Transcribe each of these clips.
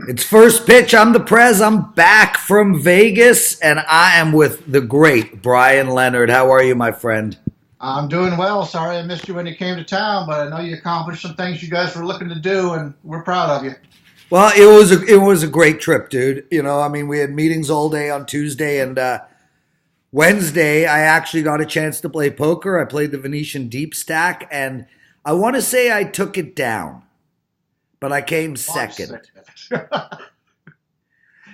It's first pitch. I'm the Prez. I'm back from Vegas, and I am with the great Bryan Leonard. How are you, my friend? I'm doing well. Sorry I missed you when you came to town, but I know you accomplished some things you guys were looking to do, and we're proud of you. Well, it was a great trip, dude. We had meetings all day on Tuesday and Wednesday. I actually got a chance to play poker. I played the Venetian Deep Stack, and I want to say I took it down, but I came I'm second. sick of it.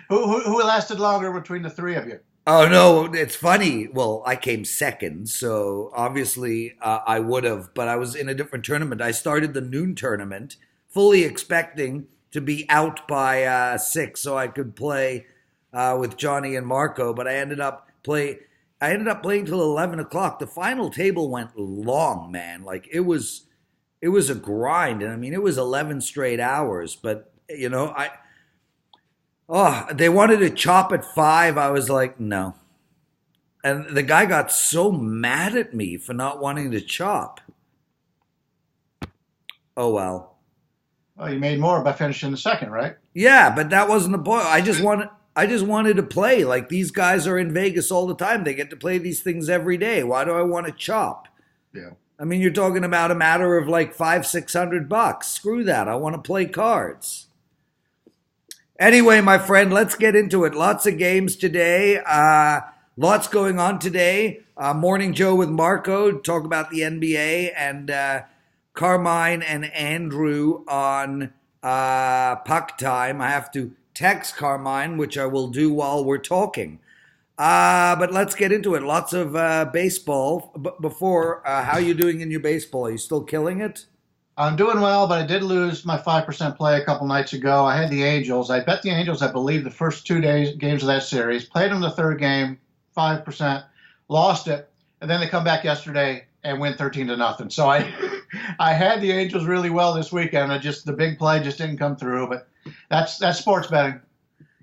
Who lasted longer between the three of you? Oh no, it's funny. Well, I came second, so obviously I would have, but I was in a different tournament. I started the noon tournament, fully expecting to be out by six, so I could play with Johnny and Marco. But I ended up play. I ended up playing till 11 o'clock. The final table went long, man. Like it was a grind, and I mean it was 11 straight hours. But they wanted to chop at five. I was like, no. And the guy got so mad at me for not wanting to chop. Oh well. Well, you made more by finishing the second, right? Yeah, but that wasn't the point. I just wanted to play. Like these guys are in Vegas all the time. They get to play these things every day. Why do I want to chop? Yeah. I mean, you're talking about a matter of like 500-600 bucks. Screw that. I want to play cards. Anyway, my friend, let's get into it. Lots of games today. Lots going on today. Morning Joe with Marco, talk about the NBA, and Carmine and Andrew on Puck Time. I have to text Carmine, which I will do while we're talking. But let's get into it. Lots of baseball. But before, how are you doing in your baseball? Are you still killing it? I'm doing well, but I did lose my 5% play a couple nights ago. I had the Angels. I bet the Angels, I believe, the first games of that series. Played them the third game, 5%, lost it, and then they come back yesterday and win 13-0. So I I had the Angels really well this weekend. The big play just didn't come through, but that's sports betting.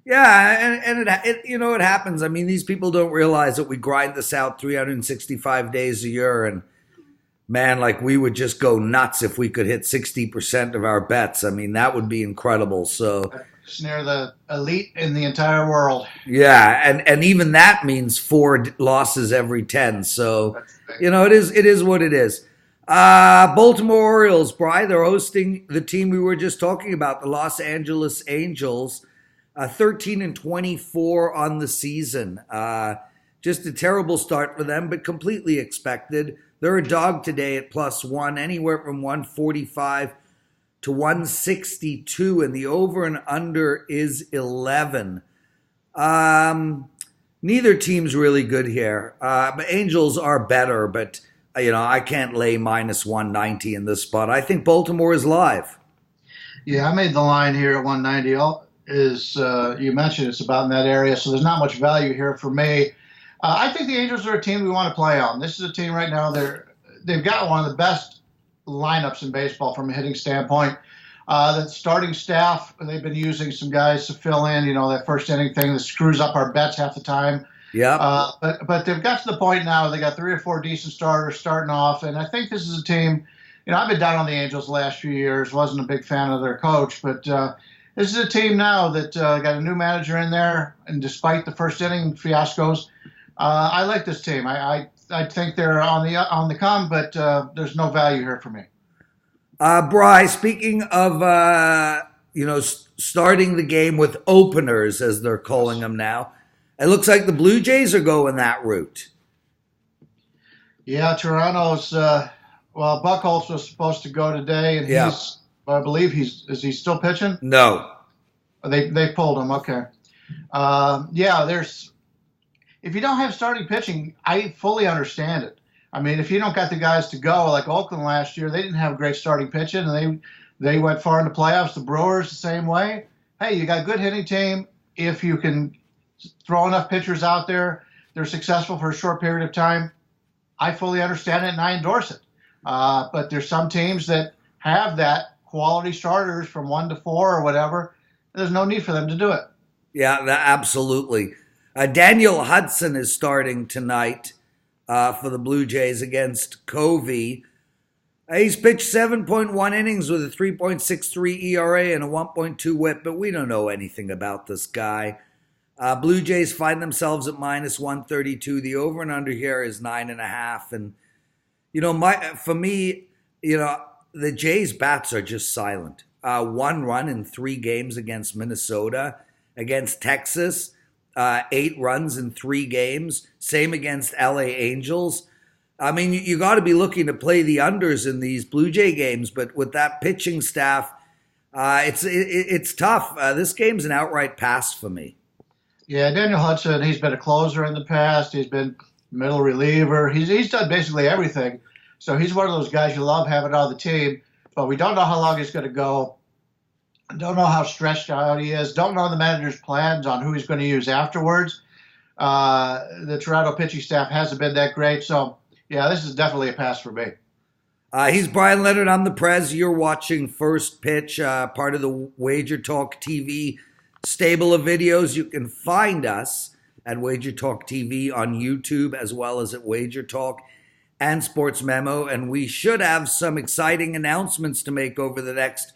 Yeah, and it happens. I mean, these people don't realize that we grind this out 365 days a year, and man, like we would just go nuts if we could hit 60% of our bets. I mean, that would be incredible. So Snare the elite in the entire world. yeah, and even that means four losses every 10. So That's the thing. it is what it is. Baltimore Orioles, Bry, they're hosting the team we were just talking about, the Los Angeles Angels. 13-24 on the season. Just a terrible start for them, but completely expected. They're a dog today at +1, anywhere from 145 to 162, and the over and under is 11. Neither team's really good here. But Angels are better, but I can't lay -190 in this spot. I think Baltimore is live. Yeah, I made the line here at 190. You mentioned it's about in that area, so there's not much value here for me. I think the Angels are a team we want to play on. This is a team right now. They've got one of the best lineups in baseball from a hitting standpoint. The starting staff, they've been using some guys to fill in. That first inning thing that screws up our bets half the time. Yep. But they've got to the point now. They got three or four decent starters starting off, and I think this is a team. I've been down on the Angels the last few years. Wasn't a big fan of their coach, but this is a team now that got a new manager in there, and despite the first inning fiascos, I like this team. I think they're on the come, but there's no value here for me. Bry, speaking of starting the game with openers, as they're calling them now, it looks like the Blue Jays are going that route. Yeah, Toronto's. Buchholz was supposed to go today, and Yeah. I believe is he still pitching? No. They pulled him. Okay. There's if you don't have starting pitching, I fully understand it. I mean, if you don't got the guys to go, like Oakland last year, they didn't have great starting pitching, and they went far in the playoffs. The Brewers the same way. Hey, you got a good hitting team. If you can throw enough pitchers out there, they're successful for a short period of time. I fully understand it, and I endorse it. But there's some teams that have that quality starters from 1 to 4 or whatever. There's no need for them to do it. Yeah, absolutely. Daniel Hudson is starting tonight for the Blue Jays against Covey. He's pitched 7.1 innings with a 3.63 ERA and a 1.2 whip, but we don't know anything about this guy. Blue Jays find themselves at minus 132. The over and under here is 9.5. And, for me, the Jays' bats are just silent. 1 run in 3 games against Minnesota, against Texas, 8 runs in 3 games. Same against LA Angels. I mean, you got to be looking to play the unders in these Blue Jay games, but with that pitching staff, it's tough. This game's an outright pass for me. Yeah, Daniel Hudson, he's been a closer in the past. He's been middle reliever. He's done basically everything. So he's one of those guys you love having on the team, but we don't know how long he's going to go. Don't know how stretched out he is. Don't know the manager's plans on who he's going to use afterwards. The Toronto pitching staff hasn't been that great. So, yeah, this is definitely a pass for me. He's Bryan Leonard. I'm the Prez. You're watching First Pitch, part of the WagerTalk TV stable of videos. You can find us at WagerTalk TV on YouTube, as well as at WagerTalk and Sports Memo. And we should have some exciting announcements to make over the next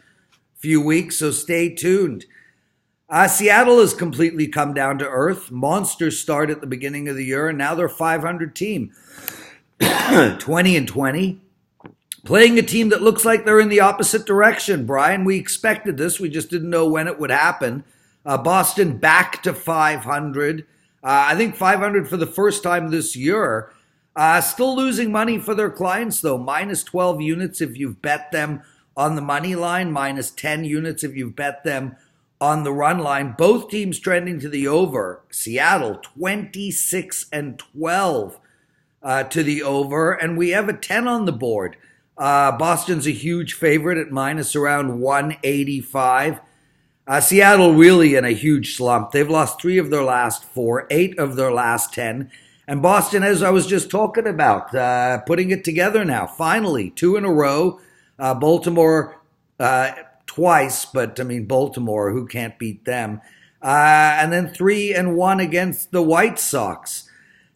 few weeks, so stay tuned. Seattle has completely come down to earth. Monster start at the beginning of the year, and now they're a 500 team. 20-20. Playing a team that looks like they're in the opposite direction. Brian, we expected this. We just didn't know when it would happen. Boston back to 500. I think 500 for the first time this year. Still losing money for their clients, though. Minus 12 units if you've bet them on the money line. Minus 10 units if you've bet them on the run line. Both teams trending to the over. Seattle 26-12 to the over. And we have a 10 on the board. Boston's a huge favorite at minus around 185. Seattle really in a huge slump. They've lost 3 of their last 4, 8 of their last 10. And Boston, as I was just talking about, putting it together now. Finally, 2 in a row. Baltimore twice, but I mean, Baltimore, who can't beat them? And then 3-1 against the White Sox.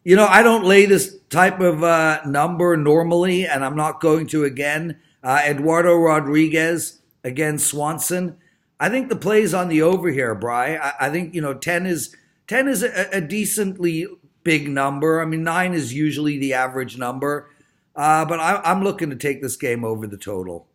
I don't lay this type of number normally, and I'm not going to again. Eduardo Rodriguez against Swanson. I think the play's on the over here, Bri. I think 10 is a decently big number. I mean, 9 is usually the average number, but I'm looking to take this game over the total.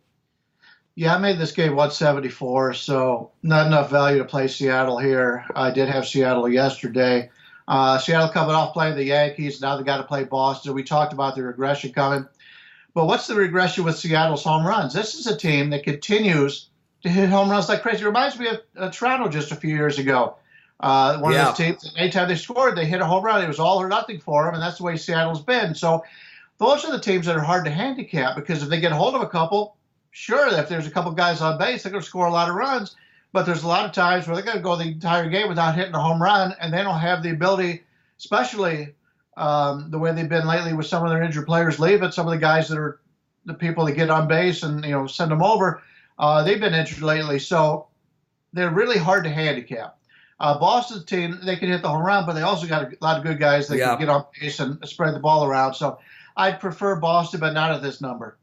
Yeah, I made this game 174, so not enough value to play Seattle here. I did have Seattle yesterday. Seattle coming off playing the Yankees. Now they got to play Boston. We talked about the regression coming. But what's the regression with Seattle's home runs? This is a team that continues to hit home runs like crazy. It reminds me of Toronto just a few years ago. One of those teams, anytime they scored, they hit a home run. It was all or nothing for them, and that's the way Seattle's been. So those are the teams that are hard to handicap because if they get a hold of a couple, sure, if there's a couple guys on base, they're going to score a lot of runs. But there's a lot of times where they're going to go the entire game without hitting a home run, and they don't have the ability, especially the way they've been lately with some of their injured players leaving, some of the guys that are the people that get on base and send them over. They've been injured lately, so they're really hard to handicap. Boston's team, they can hit the home run, but they also got a lot of good guys that can get on base and spread the ball around. So I'd prefer Boston, but not at this number.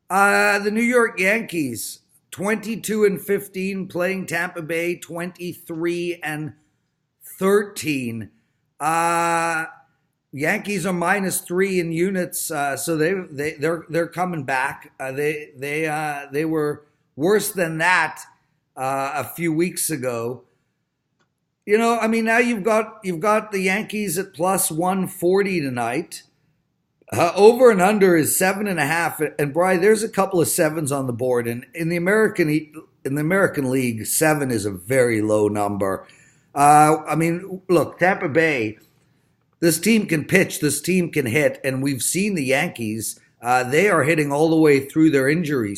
The New York Yankees, 22-15, playing Tampa Bay, 23-13. Yankees are minus 3 in units, so they're coming back. They were worse than that a few weeks ago. Now you've got the Yankees at plus 140 tonight. Over and under is 7.5, and Brian, there's a couple of 7s on the board. And in the American League, 7 is a very low number. Look, Tampa Bay, this team can pitch, this team can hit, and we've seen the Yankees. They are hitting all the way through their injury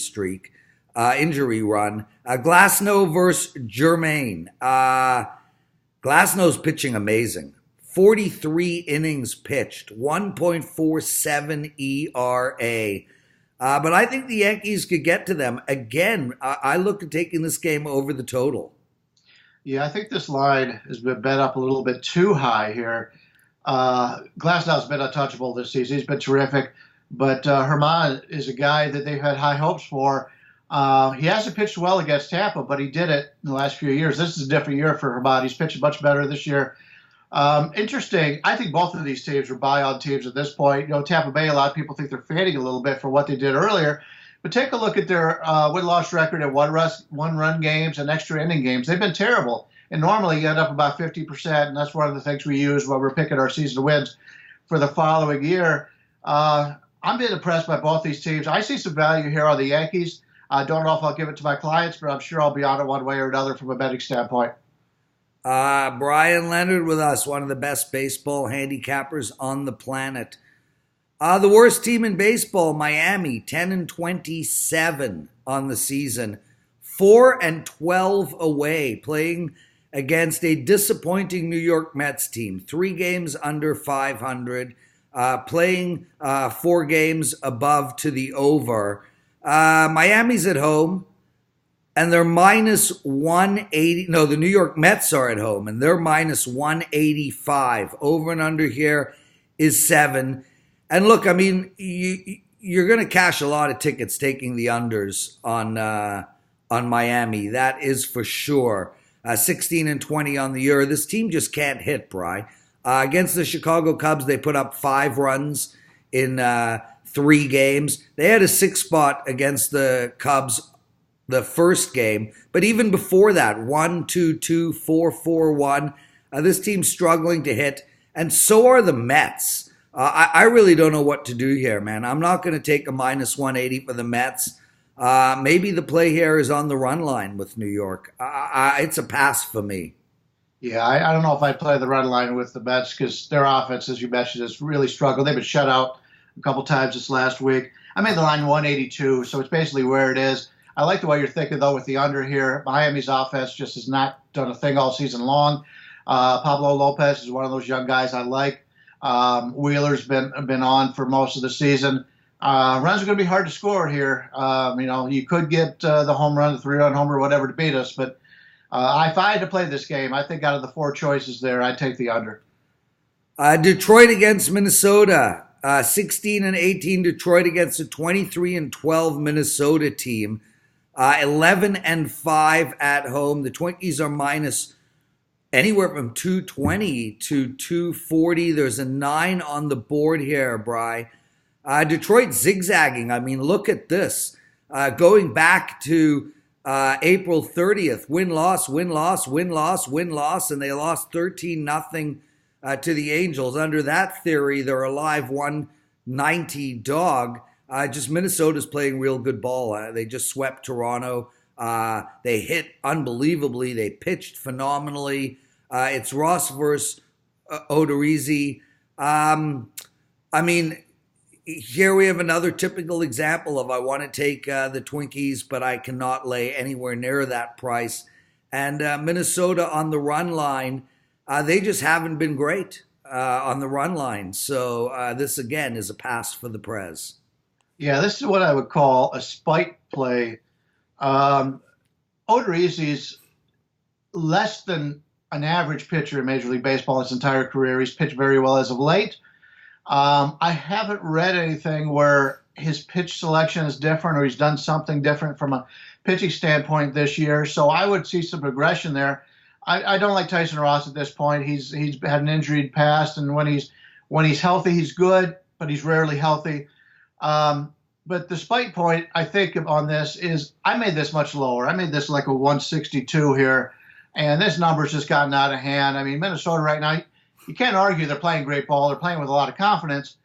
run. Glasnow versus Germain. Glasnow's pitching amazing. 43 innings pitched, 1.47 ERA. But I think the Yankees could get to them. Again, I look at taking this game over the total. Yeah, I think this line has been bet up a little bit too high here. Glasnow's been untouchable this season. He's been terrific. But Herman is a guy that they've had high hopes for. He hasn't pitched well against Tampa, but he did it in the last few years. This is a different year for Herman. He's pitched much better this year. Interesting. I think both of these teams are buy-on teams at this point. Tampa Bay, a lot of people think they're fading a little bit for what they did earlier. But take a look at their win-loss record at one-run games and extra inning games. They've been terrible. And normally you end up about 50%, and that's one of the things we use when we're picking our season wins for the following year. I'm being impressed by both these teams. I see some value here on the Yankees. I don't know if I'll give it to my clients, but I'm sure I'll be on it one way or another from a betting standpoint. Bryan Leonard with us, one of the best baseball handicappers on the planet. The worst team in baseball, Miami, 10-27 on the season, 4-12 away, playing against a disappointing New York Mets team, 3 games under 500, playing 4 games above to the over. Miami's at home, and they're minus 180. No, the New York Mets are at home, and they're minus 185. Over and under here is 7. And look, I mean, you're going to cash a lot of tickets taking the unders on Miami. That is for sure. 16-20 on the year. This team just can't hit, Bry. Against the Chicago Cubs, they put up 5 runs in 3 games. They had a 6 spot against the Cubs the first game. But even before that, 1-2-2, 4-4-1. This team's struggling to hit, and so are the Mets. I really don't know what to do here, man. I'm not going to take a minus 180 for the Mets. Maybe the play here is on the run line with New York. It's a pass for me. Yeah, I don't know if I'd play the run line with the Mets because their offense, as you mentioned, has really struggled. They've been shut out a couple times this last week. I made the line 182, so it's basically where it is. I like the way you're thinking, though, with the under here. Miami's offense just has not done a thing all season long. Pablo Lopez is one of those young guys I like. Wheeler's been on for most of the season. Runs are going to be hard to score here. You could get the home run, the 3-run homer, whatever to beat us. But if I had to play this game, I think out of the 4 choices there, I'd take the under. Detroit against Minnesota. 16-18 Detroit against a 23-12 Minnesota team. 11-5 at home. The Twinkies are minus anywhere from 220 to 240. There's a 9 on the board here, Bry. Detroit zigzagging. I mean, look at this. Going back to April 30th, win-loss, win-loss, win-loss, win-loss, and they lost 13-0 to the Angels. Under that theory, they're a live 190 dog. Just Minnesota's playing real good ball. They just swept Toronto. They hit unbelievably. They pitched phenomenally. It's Ross versus Odorizzi. I mean, here we have another typical example of I want to take the Twinkies, but I cannot lay anywhere near that price. And Minnesota on the run line, they just haven't been great on the run line. So this, again, is a pass for the Prez. Yeah, this is what I would call a spike play. Odorizzi's less than an average pitcher in Major League Baseball his entire career. He's pitched very well as of late. I haven't read anything where his pitch selection is different or he's done something different from a pitching standpoint this year. So I would see some progression there. I don't like Tyson Ross at this point. He's had an injury past, and when he's healthy, he's good, but he's rarely healthy. But the spike point, I think, on this is I made this much lower. I made this like a 162 here, and this number's just gotten out of hand. I mean, Minnesota right now, you can't argue they're playing great ball. They're playing with a lot of confidence,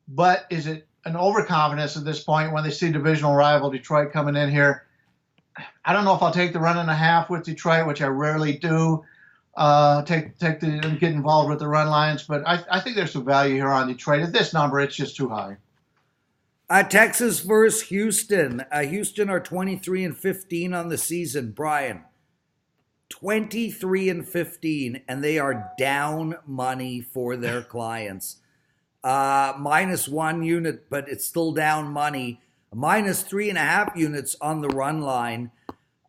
but is it an overconfidence at this point when they see divisional rival Detroit coming in here? I don't know if I'll take the 1.5 with Detroit, which I rarely do. Get involved with the run lines, but I think there's some value here on Detroit. At this number, it's just too high. Texas versus Houston. Houston are 23-15 on the season. Brian, 23-15, and they are down money for their clients. Minus 1 unit, but it's still down money. Minus 3.5 units on the run line.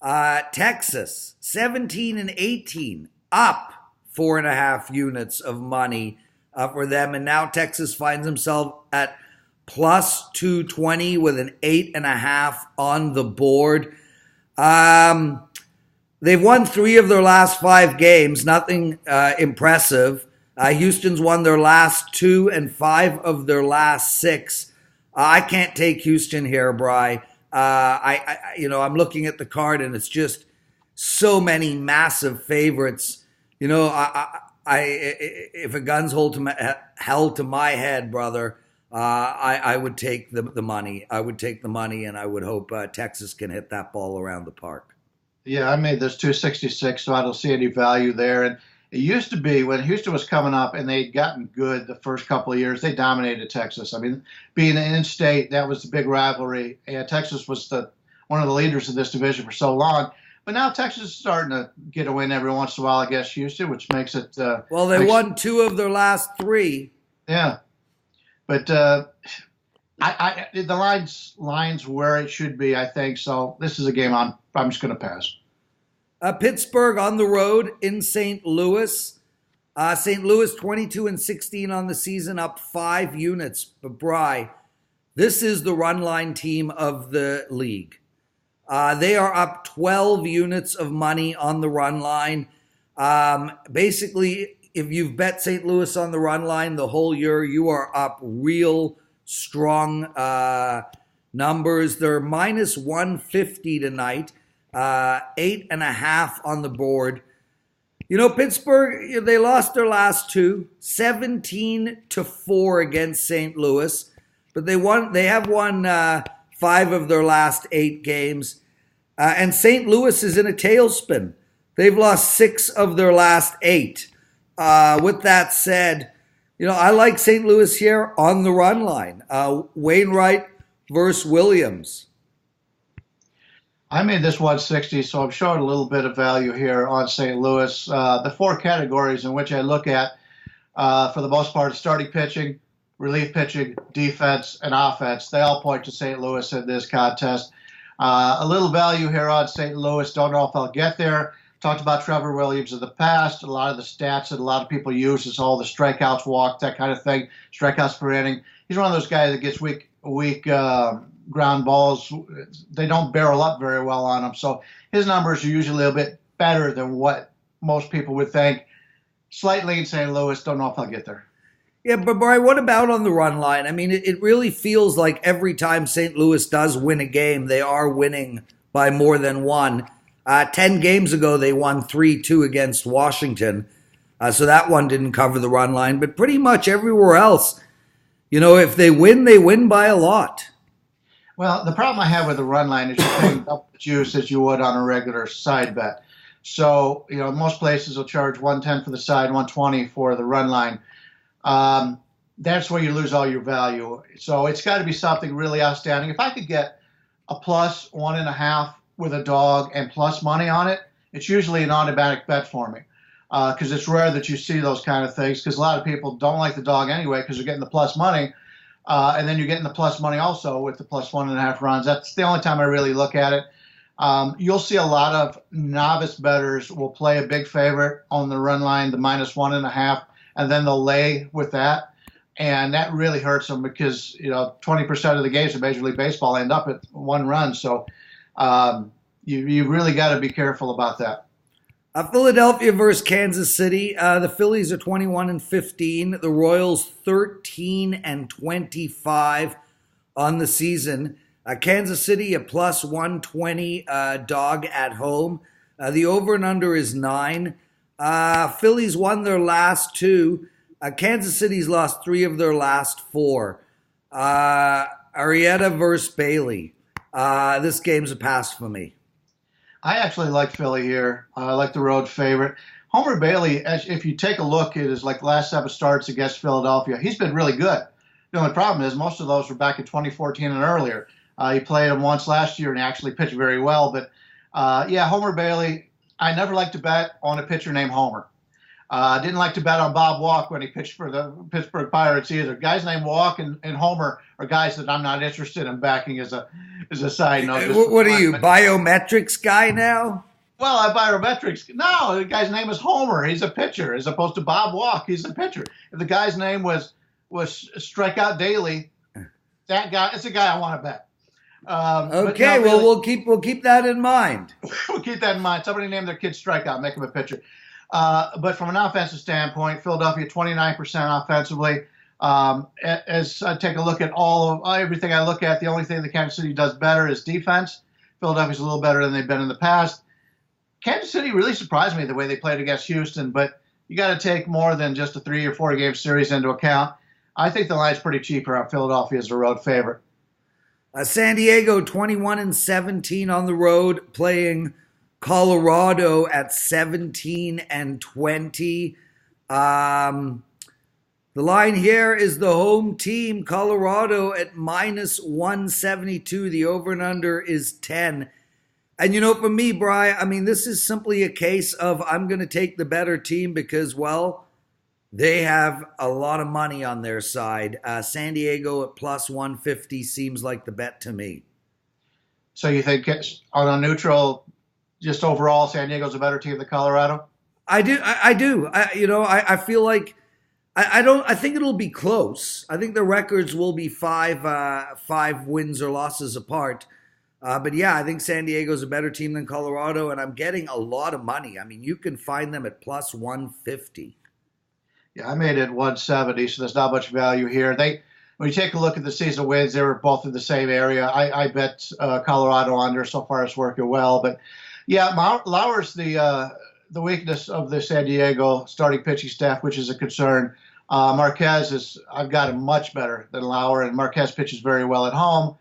Texas, 17-18, up 4.5 units of money for them. And now Texas finds himself at plus 220 with an 8.5 on the board. They've won 3 of their last 5 games. Nothing impressive. Houston's won their last 2 and 5 of their last 6. I can't take Houston here, Bry. I'm looking at the card and it's just so many massive favorites. If a gun's held to my head, brother, I would take the money. I would take the money, and I would hope Texas can hit that ball around the park. Yeah, I made this 266, so I don't see any value there. And it used to be when Houston was coming up and they'd gotten good the first couple of years, they dominated Texas. I mean, being an in-state, that was the big rivalry. And Texas was one of the leaders in this division for so long. But now Texas is starting to get a win every once in a while against Houston, which makes it. Well, they won 2 of their last 3. Yeah, but the line's where it should be, I think. So this is a game I'm just going to pass. Pittsburgh on the road in St. Louis. St. Louis 22-16 on the season, up 5 units. But Bry, this is the run line team of the league. They are up 12 units of money on the run line. Basically, if you've bet St. Louis on the run line the whole year, you are up real strong numbers. They're minus 150 tonight, 8.5 on the board. Pittsburgh, they lost their last 2, 17-4 against St. Louis, but they have won 5 of their last 8 games. And St. Louis is in a tailspin. They've lost 6 of their last 8. With that said, I like St. Louis here on the run line. Wainwright versus Williams. I made this 160, so I'm showing a little bit of value here on St. Louis. The 4 categories in which I look at, for the most part, starting pitching, relief pitching, defense, and offense. They all point to St. Louis in this contest. A little value here on St. Louis. Don't know if I'll get there. Talked about Trevor Williams in the past. A lot of the stats that a lot of people use is all the strikeouts walked, that kind of thing, strikeouts per inning. He's one of those guys that gets weak ground balls. They don't barrel up very well on him. So his numbers are usually a bit better than what most people would think. Slightly in St. Louis. Don't know if I'll get there. Yeah, but Brian, what about on the run line? I mean, it really feels like every time St. Louis does win a game, they are winning by more than 1. 10 games ago, they won 3-2 against Washington. So that one didn't cover the run line. But pretty much everywhere else, if they win by a lot. Well, the problem I have with the run line is you're paying double the juice as you would on a regular side bet. So, most places will charge $110 for the side, $120 for the run line. That's where you lose all your value. So it's got to be something really outstanding. If I could get a plus 1.5 with a dog and plus money on it, it's usually an automatic bet for me. Because it's rare that you see those kind of things, because a lot of people don't like the dog anyway because they're getting the plus money. And then you're getting the plus money also with the plus 1.5 runs. That's the only time I really look at it. You'll see a lot of novice bettors will play a big favorite on the run line, the minus 1.5, and then they'll lay with that. And that really hurts them because, 20% of the games in Major League Baseball end up at 1 run. So you really got to be careful about that. Philadelphia versus Kansas City. The Phillies are 21-15. The Royals 13-25 on the season. Kansas City a plus 120 dog at home. The over and under is 9. Phillies won their last 2. Kansas City's lost 3 of their last 4. Arrieta versus Bailey. This game's a pass for me. I actually like Philly here. I like the road favorite. Homer Bailey, if you take a look at his last 7 starts against Philadelphia, he's been really good. The only problem is most of those were back in 2014 and earlier. He played him once last year and actually pitched very well. But, Homer Bailey, I never liked to bet on a pitcher named Homer. Didn't like to bet on Bob Walk when he pitched for the Pittsburgh Pirates either. Guys named Walk and Homer are guys that I'm not interested in backing as a side note. What are you, biometrics guy now? Well, biometrics. No, the guy's name is Homer. He's a pitcher as opposed to Bob Walk. He's a pitcher. If the guy's name was Strikeout Daily, that guy. It's a guy I want to bet. Okay, well, we'll keep that in mind. We'll keep that in mind. Somebody name their kid strikeout, make him a pitcher. But from an offensive standpoint, Philadelphia 29% offensively. As I take a look at everything I look at, the only thing that Kansas City does better is defense. Philadelphia's a little better than they've been in the past. Kansas City really surprised me the way they played against Houston, but you got to take more than just a 3 or 4 game series into account. I think the line's pretty cheap around Philadelphia as a road favorite. San Diego 21-17 on the road, playing Colorado at 17-20. The line here is the home team, Colorado, at -172. The over and under is 10. And, for me, Bri, I mean, this is simply a case of I'm going to take the better team because, well, they have a lot of money on their side. San Diego at +150 seems like the bet to me. So you think on a neutral, just overall, San Diego's a better team than Colorado? I do. I feel like I think it'll be close. I think the records will be five wins or losses apart. But yeah, I think San Diego's a better team than Colorado, and I'm getting a lot of money. I mean, you can find them at +150. Yeah, I made it 170, so there's not much value here. When you take a look at the season wins, they were both in the same area. I bet Colorado under. So far, it's working well. But yeah, Lauer's the weakness of the San Diego starting pitching staff, which is a concern. Marquez I've got him much better than Lauer, and Marquez pitches very well at home.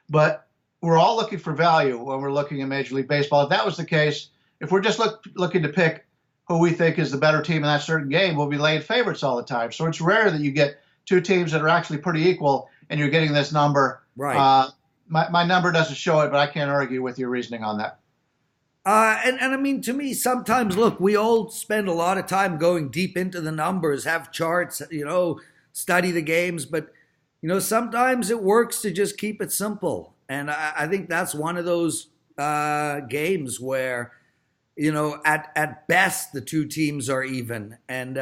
But we're all looking for value when we're looking at Major League Baseball. If that was the case, if we're just looking to pick who we think is the better team in that certain game, we'll be laying favorites all the time. So it's rare that you get two teams that are actually pretty equal and you're getting this number. Right. My number doesn't show it, but I can't argue with your reasoning on that. And I mean, to me, sometimes, look, we all spend a lot of time going deep into the numbers, have charts, study the games. But, sometimes it works to just keep it simple. And I think that's one of those games where, at best, the two teams are even. And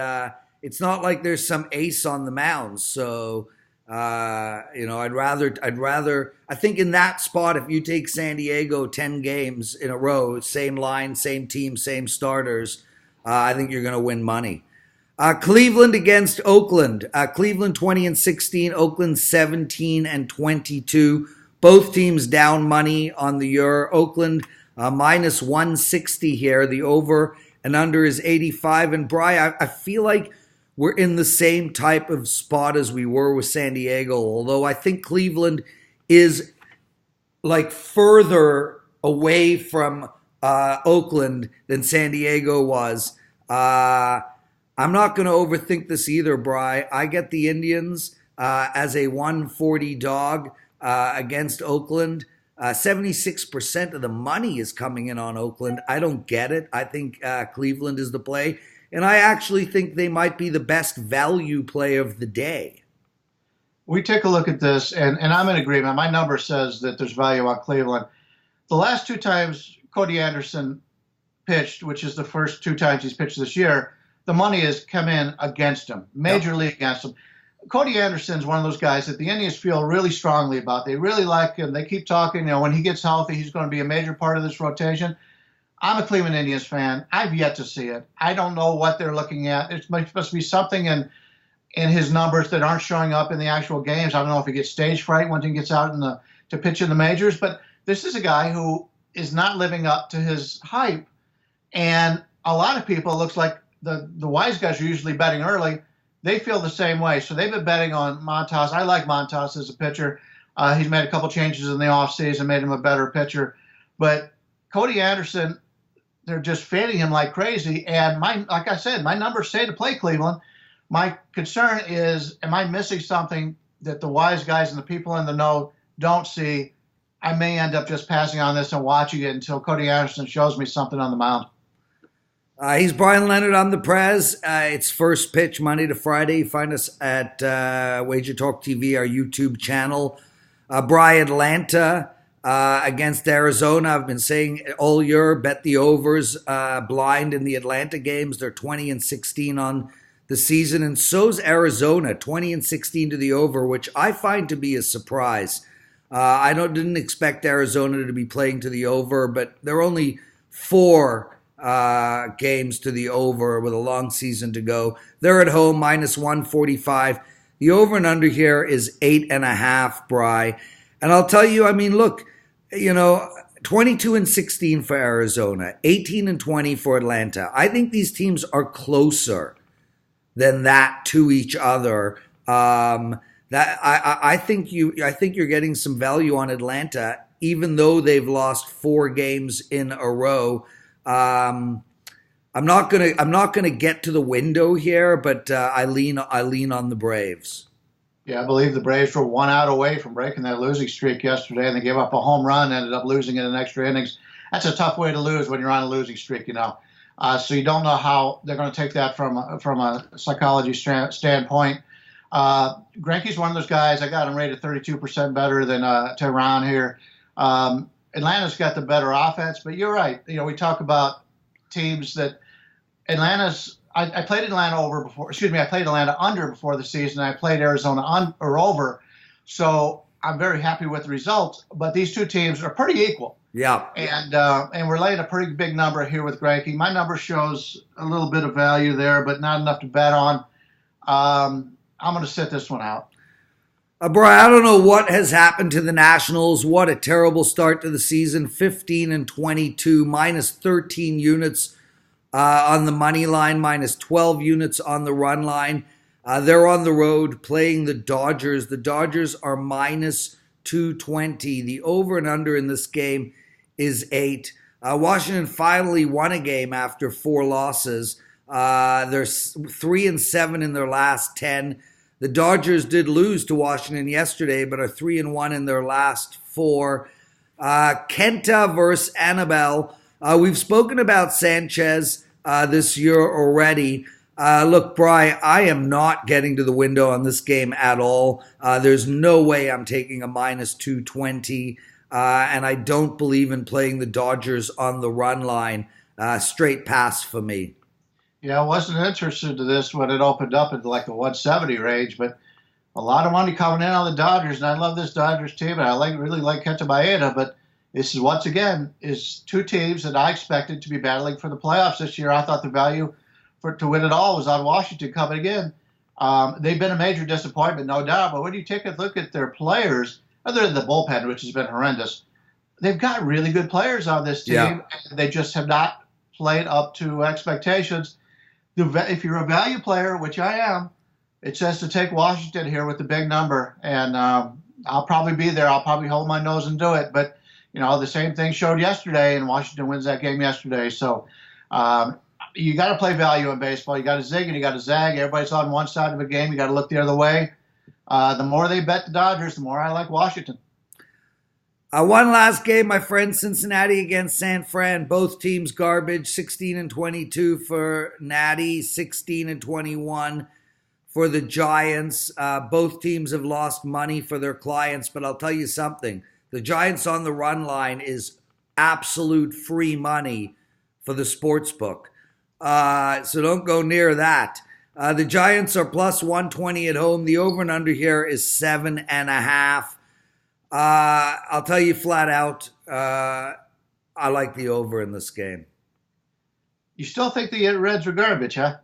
it's not like there's some ace on the mound. So, I'd rather, I think in that spot, if you take San Diego 10 games in a row, same line, same team, same starters, I think you're going to win money. Cleveland against Oakland. Cleveland 20-16, Oakland 17-22. Both teams down money on the year. Oakland -160 here. The over and under is 85. And Bri, I feel like we're in the same type of spot as we were with San Diego, although I think Cleveland is like further away from Oakland than San Diego was. I'm not going to overthink this either, Bri. I get the Indians as a 140 dog against Oakland. 76% of the money is coming in on Oakland. I don't get it. I think Cleveland is the play. And I actually think they might be the best value play of the day. We take a look at this, and I'm in agreement. My number says that there's value on Cleveland. The last two times Cody Anderson pitched, which is the first 2 times he's pitched this year, the money has come in against him, majorly against him. Cody Anderson's one of those guys that the Indians feel really strongly about. They really like him. They keep talking. When he gets healthy, he's going to be a major part of this rotation. I'm a Cleveland Indians fan. I've yet to see it. I don't know what they're looking at. It must be something in his numbers that aren't showing up in the actual games. I don't know if he gets stage fright once he gets out to pitch in the majors. But this is a guy who is not living up to his hype. And a lot of people, it looks like the wise guys are usually betting early. They feel the same way. So they've been betting on Montas. I like Montas as a pitcher. He's made a couple changes in the offseason, made him a better pitcher. But Cody Anderson, they're just fanning him like crazy. And like I said, my numbers say to play Cleveland. My concern is, am I missing something that the wise guys and the people in the know don't see? I may end up just passing on this and watching it until Cody Anderson shows me something on the mound. He's Bryan Leonard. I'm the Prez. It's first pitch Monday to Friday. You find us at WagerTalk TV, our YouTube channel. Atlanta against Arizona. I've been saying all year, bet the overs blind in the Atlanta games. They're 20-16 on the season, and so's Arizona, 20-16 to the over, which I find to be a surprise. I didn't expect Arizona to be playing to the over, but they're only 4 games to the over with a long season to go. They're at home, -145. The over and under here is 8.5, Bry. And I'll tell you, I mean, look, 22-16 for Arizona, 18-20 for Atlanta. I think these teams are closer than that to each other. I think you're getting some value on Atlanta, even though they've lost 4 games in a row. I'm not gonna get to the window here, but I lean on the Braves. Yeah, I believe the Braves were 1 out away from breaking that losing streak yesterday, and they gave up a home run, ended up losing it in extra innings. That's a tough way to lose when you're on a losing streak, So you don't know how they're going to take that from a psychology standpoint. Greinke's one of those guys. I got him rated 32% better than Tehran here. Atlanta's got the better offense, but you're right. We talk about teams that Atlanta's. I played Atlanta over before. Excuse me, I played Atlanta under before the season. I played Arizona over. So I'm very happy with the results. But these two teams are pretty equal. Yeah. And we're laying a pretty big number here with Greinke. My number shows a little bit of value there, but not enough to bet on. I'm going to sit this one out. Brian, I don't know what has happened to the Nationals. What a terrible start to the season. 15-22, -13 units on the money line, -12 units on the run line. They're on the road playing the Dodgers. The Dodgers are -220. The over and under in this game is 8. Washington finally won a game after 4 losses. They're 3-7 in their last 10. The Dodgers did lose to Washington yesterday, but are 3-1 in their last 4. Kenta versus Annabelle. We've spoken about Sanchez this year already. Look, Bri, I am not getting to the window on this game at all. There's no way I'm taking a -220, and I don't believe in playing the Dodgers on the run line. Straight pass for me. Yeah, I wasn't interested to this when it opened up at like the 170 range, but a lot of money coming in on the Dodgers, and I love this Dodgers team, and I really like Kenta Maeda, but this is once again is two teams that I expected to be battling for the playoffs this year. I thought the value to win it all was on Washington coming in. They've been a major disappointment, no doubt, but when you take a look at their players, other than the bullpen, which has been horrendous, they've got really good players on this team, and they just have not played up to expectations. If you're a value player, which I am, it says to take Washington here with the big number, and I'll probably be there. I'll probably hold my nose and do it, but the same thing showed yesterday, and Washington wins that game yesterday. So you got to play value in baseball. You got to zig and you got to zag. Everybody's on one side of a game. You got to look the other way. The more they bet the Dodgers, the more I like Washington. One last game, my friend, Cincinnati against San Fran. Both teams garbage, 16-22 for Natty, 16-21 for the Giants. Both teams have lost money for their clients, but I'll tell you something. The Giants on the run line is absolute free money for the sports book. So don't go near that. The Giants are +120 at home. The over and under here is 7.5. I'll tell you flat out, I like the over in this game. You still think the Reds are garbage, huh?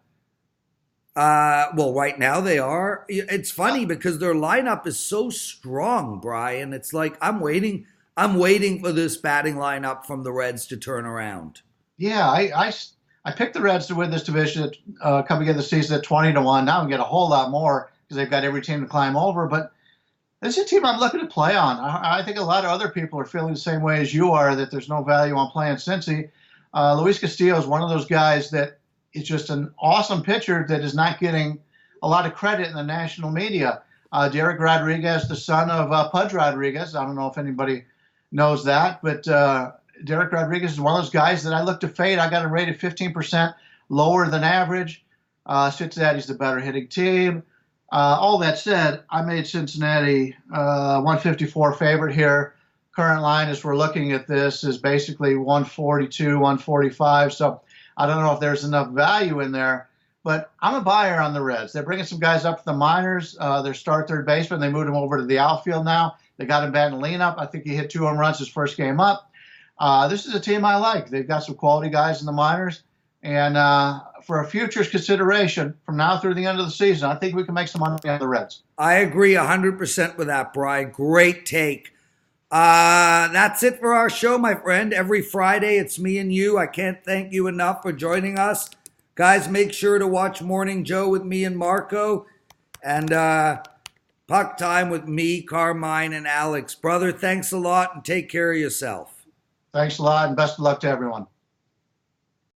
Well, right now they are. It's funny because their lineup is so strong, Brian. It's like I'm waiting for this batting lineup from the Reds to turn around. Yeah, I picked the Reds to win this division coming into the season at 20-1. Now we get a whole lot more because they've got every team to climb over, but this is a team I'm looking to play on. I think a lot of other people are feeling the same way as you are, that there's no value on playing Cincy. Luis Castillo is one of those guys that is just an awesome pitcher that is not getting a lot of credit in the national media. Derek Rodriguez, the son of Pudge Rodriguez. I don't know if anybody knows that, but Derek Rodriguez is one of those guys that I look to fade. I got him rated 15% lower than average. Cincinnati's the better hitting team. All that said, I made Cincinnati 154 favorite here. Current line, as we're looking at this, is basically 142, 145. So I don't know if there's enough value in there. but I'm a buyer on the Reds. They're bringing some guys up from the minors. Their third baseman. They moved him over to the outfield now. They got him batting leadoff. I think he hit 2 home runs his first game up. This is a team I like. They've got some quality guys in the minors. And for a futures consideration from now through the end of the season, I think we can make some money on the Reds. I agree 100% with that, Brian. Great take. That's it for our show, my friend. Every Friday, it's me and you. I can't thank you enough for joining us. Guys, make sure to watch Morning Joe with me and Marco. And Puck Time with me, Carmine, and Alex. Brother, thanks a lot and take care of yourself. Thanks a lot and best of luck to everyone.